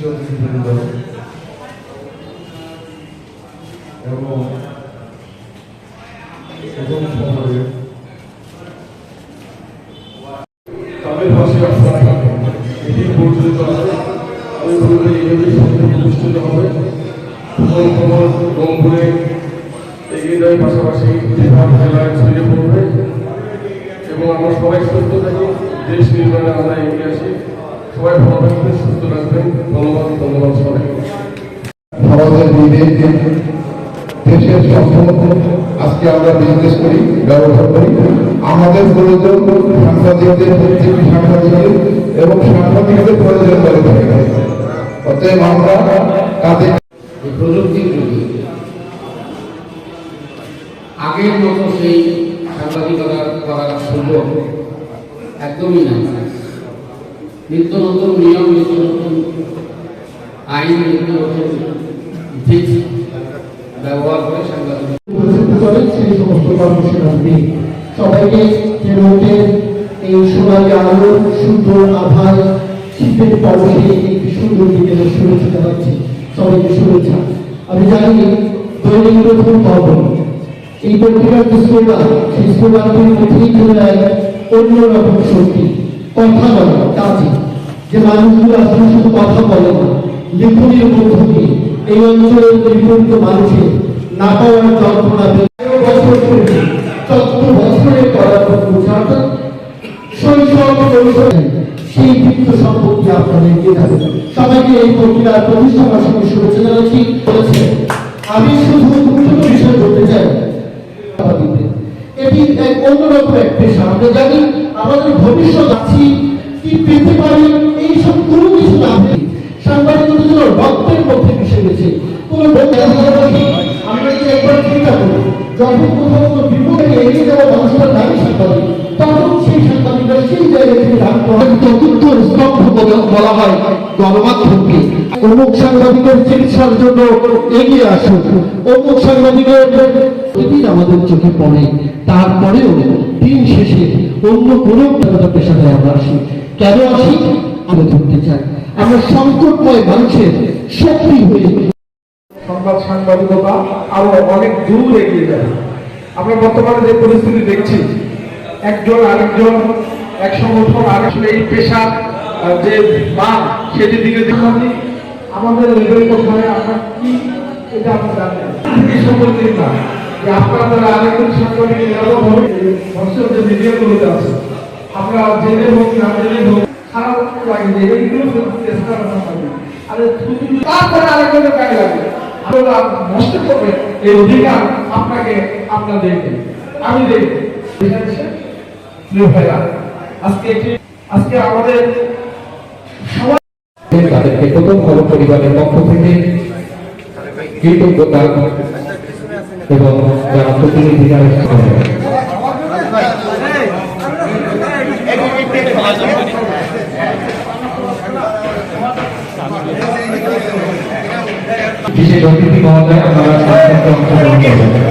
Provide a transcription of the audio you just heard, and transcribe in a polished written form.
বিশিষ্ট অতিথিবৃন্দ এবং শহরে তাদের ভাষায় এটি পরিচালিত আছে। আমি বলবো এইভাবেই সামনে প্রতিষ্ঠিত হবে। খবর রংপুরে এগিয়ে যায়, পাশাপাশি বিভাগ জেলায় ছড়িয়ে পড়বে এবং আমরা সবাই সুস্থ থাকি, দেশ নির্মাণে আমরা এগিয়ে আসি। সবাই ভালো থাকবেন, সুস্থ রাখবেন। ধন্যবাদ সবাই। আমাদের দেশের সম্পদ আজকে আমরা বিজনেস করি, ব্যবহার করি। আমাদের প্রয়োজন সাংবাদিকদের, প্রত্যেকটি সাংবাদিকের এবং সাংবাদিকদের প্রয়োজন করে থাকে। অতএব আমরা কাজে প্রযুক্তির যুগে আগের মতো সেই সাংবাদিকতা করার সুযোগ একদমই নাই। নিত্য নতুন নিয়ম, নিত্য নতুন আইন, নিত্য নতুন দিক ব্যবহার করে সাংবাদিক সেই সমস্ত কর্মসূচি সবাইকে যে রোদের এই সোনালী আলো, সুন্দর আভায়, শীতের পরশে একটি সুন্দর বিকেলের শুভেচ্ছা জানাচ্ছি। সবাইকে শুভেচ্ছা। আমি জানি দৈনিক প্রথম খবর এই পত্রিকার যে স্লোগান, সেই স্লোগানটির মধ্যেই চলে অন্যরকম শক্তি। কথা বলে কাজে যে মানুষগুলো আসলে শুধু কথা বলে না, লিখনের মধ্য দিয়ে এই অঞ্চলের নিপীড়িত মানুষের না পাওয়ার যন্ত্রণা 14 বছরের পড়াশোনা শৈশব সেই বৃত্ত সম্পত্তি আপনাদের দিয়ে থাকে। সবাইকে এই পত্রিকার প্রতিষ্ঠা বার্ষিকী শুভেচ্ছা জানাচ্ছি। বলেছে আমি শুধু দুটো বিষয় বলতে চাই, এটি এক অন্যরকম এক পেশা। আমরা জানি আমাদের ভবিষ্যৎ আছি কি পেতে পারি, এইসব কোনো কিছু না। সাংবাদিকতার জন্য রক্তের মধ্যে মিশে গেছে। কোনো আমরা যদি একবার চিন্তা করি, যখন কোথাও কোনো বিপদে এগিয়ে যাওয়া মানুষটার নামই সাংবাদিক, তখন সেই সাংবাদিকরা সেই জায়গা থেকে চতুর্থ স্তম্ভ বলা হয় গণমাধ্যমকে। অমুক সাংবাদিকের চিকিৎসার জন্য এগিয়ে আসুন, অমুক সাংবাদিকের প্রতিদিন আমাদের চোখে পড়ে। তারপরেও দিন শেষে অন্য কোনো পেশাতে আমরা আসি। কেন আসি? আমরা ধরতে চাই আমরা সংকটময় মানুষের শক্তি হয়ে সংবাদ সাংবাদিকতা আরো অনেক দূর এগিয়ে যায়। আমরা বর্তমানে যে পরিস্থিতি দেখছি, একজন আরেকজন, এক সংগঠন আর আসলে এই পেশা যে মান সেটির দিকে আমাদের লেভেল কোথায়, আমরা কি এটা আমরা জানি না যে আপনারা যারা আরেকজন সাংবাদিক নিরাপদ হবে যে মিডিয়াগুলোতে আছে, আমরা জেনে হোক না জেনে হোক খারাপ লাগে যে এইগুলো চেষ্টা করা হবে। আরে তারপরে আরেকজনের গায়ে লাগে, আপনারা নষ্ট করবেন এই অধিকার আপনাকে আপনাদেরকে আমি দেখি। আজকে আমাদের তাদেরকে প্রথম খবর পরিবারের পক্ষ থেকে কৃতজ্ঞতা এবং যারা প্রতিনিধিরা বিশেষ অতিথি মহোদয় আমরা অংশগ্রহণ করবেন।